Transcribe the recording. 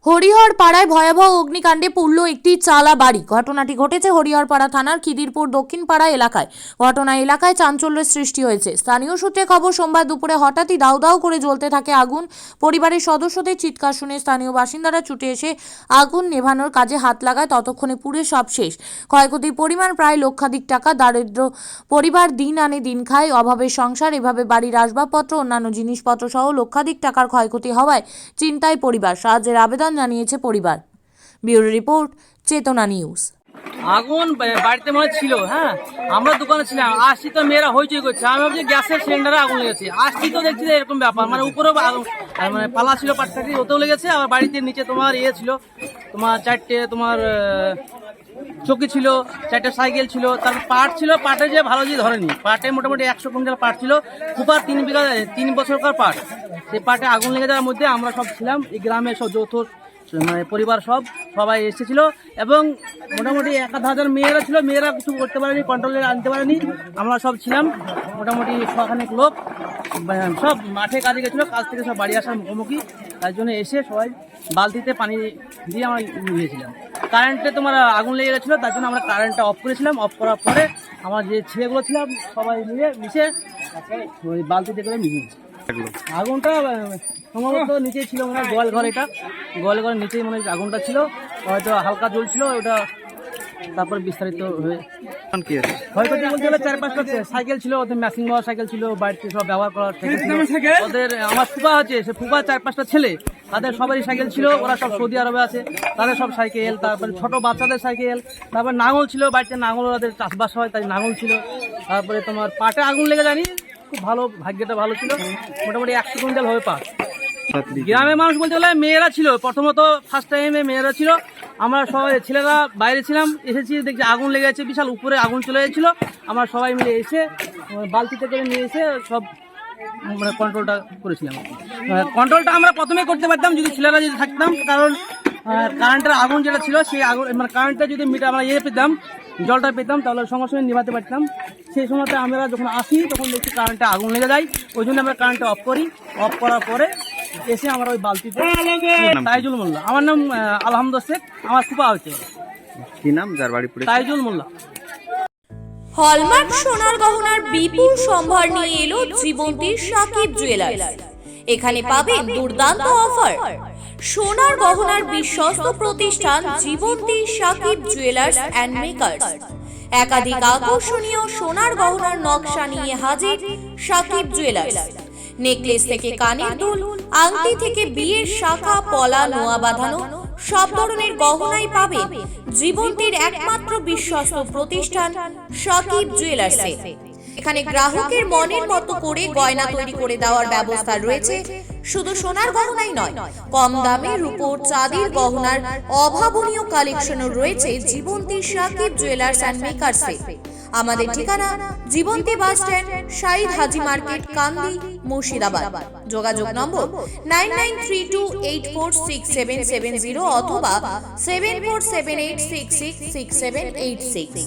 হরিহরপাড়ায় ভয়াবহ অগ্নিকাণ্ডে পুড়ল একটি চালা বাড়ি। ঘটনাটি ঘটেছে হরিহরপাড়া থানার খিদিরপুর দক্ষিণপাড়া এলাকায়। ঘটনায় এলাকায় চাঞ্চল্যের সৃষ্টি হয়েছে। স্থানীয় সূত্রে খবর, সোমবার দুপুরে হঠাৎই দাউ দাউ করে জ্বলতে থাকে আগুন। পরিবারের সদস্যদের চিৎকার শুনে স্থানীয় বাসিন্দারা ছুটে এসে আগুন নেভানোর কাজে হাত লাগায়। ততক্ষণে পুড়ে সব শেষ। ক্ষয়ক্ষতির পরিমাণ প্রায় লক্ষাধিক টাকা। দারিদ্র পরিবার দিন আনে দিন খায়, অভাবের সংসার। এভাবে বাড়ির আসবাবপত্র, অন্যান্য জিনিসপত্র সহ লক্ষাধিক টাকার ক্ষয়ক্ষতি হওয়ায় চিন্তায় পরিবার। সাহায্যের আবেদন জানিয়েছে পরিবার। ব্যুরো রিপোর্ট, চেতনা নিউজ। আগুন বাড়িতে মনে ছিল, হ্যাঁ আমরা দোকানে ছিলাম, আসছি তো মেয়েরা হইচই করছে। আমি ভাবছি গ্যাসের সিলিন্ডারে আগুন লেগেছে, আসছি তো দেখছি এরকম ব্যাপার, মানে উপরেও মানে পালা ছিল, পাটকাঠি ওতেও লেগেছে। আবার বাড়িতে নিচে তোমার ছিল, তোমার চারটে তোমার চকি ছিল, চারটে সাইকেল ছিল, তারপর পাট ছিল। পাটে যে ভালো যে ধরেনি, পাটে মোটামুটি 100 কুইন্টাল পাট ছিল। কুপার 3 বছরকার পাট। সেই পাটে আগুন লেগে যাওয়ার মধ্যে আমরা সব ছিলাম, এই গ্রামের সব যৌথ মানে পরিবার সবাই এসেছিল, এবং মোটামুটি 1000 মেয়েরা ছিল। মেয়েরা কিছু করতে পারেনি, কন্ট্রোলে আনতে পারেনি। আমরা সব ছিলাম মোটামুটি 100খানেক লোক, সব মাঠে কাজে গেছিলো, কাজ থেকে সব বাড়ি আসার মুখোমুখি। তার জন্য এসে সবাই বালতিতে পানি দিয়ে আমরা নিয়েছিলাম। কারেন্টে তোমার আগুন লেগে গেছিলো, তার জন্য আমরা কারেন্টটা অফ করেছিলাম। অফ করার পরে আমার যে ছেলেগুলো ছিলাম সবাই মিশে ওই বালতিতে করে মিশিয়েছি। আগুনটা সম্ভবত নিচে ছিল, মানে গোয়াল ঘর, এটা গোয়াল ঘরের নিচেই মানে আগুনটা ছিল, হয়তো হালকা জ্বলছিল ওটা। তারপর বিস্তারিত হয়ে হয়তো বলতে গেলে 4-5টা সাইকেল ছিল, ওদের ম্যাচিং হওয়া সাইকেল ছিল, বাড়িতে সব ব্যবহার করার সাইকেল ছিল ওদের। আমার ফুপা আছে, সে ফুপা 4-5টা ছেলে, তাদের সবারই সাইকেল ছিল। ওরা সব সৌদি আরবে আছে, তাদের সব সাইকেল। তারপরে ছোট বাচ্চাদের সাইকেল, তারপর নাঙল ছিল, বাড়িতে নাঙল, ওদের চাষবাস হয় তাই নাঙল ছিল। তারপরে তোমার পাটে আগুন লেগে জানি, খুব ভালো, ভাগ্যটা ভালো ছিল। মোটামুটি 100 কুইন্টাল হবে পাট। গ্রামের মানুষ বলতে গেলে মেয়েরা ছিল, প্রথমত ফার্স্ট টাইমে মেয়েরা ছিল। আমরা সবাই ছেলেরা বাইরে ছিলাম, এসেছি দেখছি আগুন লেগে গেছে, বিশাল উপরে আগুন চলে গেছিলো। আমরা সবাই মিলে এসে বালতিতে করে নিয়ে এসে সব মানে কন্ট্রোলটা করেছিলাম। কন্ট্রোলটা আমরা প্রথমে করতে পারতাম যদি ছেলেরা যদি থাকতাম, কারণ কারেন্টের আগুন যেটা ছিল সেই আগুন, মানে কারেন্টটা যদি মিটার আমরা পেতাম, জলটা পেতাম, তাহলে সঙ্গে সঙ্গে নিভাতে পারতাম। সেই সময়তে আমরা যখন আসি তখন দেখছি কারেন্টে আগুন লেগে যায়, ওই জন্য আমরা কারেন্টটা অফ করি। অফ করার পরে এসে আমরা ওই বালতিতে। তাইজুল মোল্লা আমার নাম, আলহামদ শেখ আমার ফুপা হচ্ছে। কি নাম যার বাড়ি পুড়ে? তাইজুল মোল্লা। হলমার্ক সোনার গহনার বিপুল সম্ভার নিয়ে এলো জীবন্তীর সাকিব জুয়েলার্স। এখানে পাবেন দুর্দান্ত অফার। সোনার গহনার বিশ্বস্ত প্রতিষ্ঠান জীবন্তী সাকিব জুয়েলার্স অ্যান্ড মেকার্স। একাধিক আকর্ষণীয় সোনার গহনার নকশা নিয়ে হাজির সাকিব জুয়েলার্স। নেকলেস থেকে কানের দুল, আংটি থেকে বিয়ের শাখা, পলা, নোয়া বাঁধানো সব ধরনের গহনাই পাবেন জীবন্তীর একমাত্র বিশ্বস্ত প্রতিষ্ঠান সাকিব জুয়েলার্সে। এখানে গ্রাহকের মনের মতো করে গয়না তৈরি করে দেওয়ার ব্যবস্থা রয়েছে। শুধু সোনার গহনাই নয়, কম দামে রূপোর, চাঁদির গহনার অভাবনীয় কালেকশনও রয়েছে জীবন্তী সাকিব জুয়েলার্স অ্যান্ড মেকার্সে। আমাদের ঠিকানা জীবন্তী বাস স্ট্যান্ড, শাহিদ হাজি মার্কেট, কান্দি, মুর্শিদাবাদ। যোগাযোগ নম্বর 9932846770 অথবা 7478666786।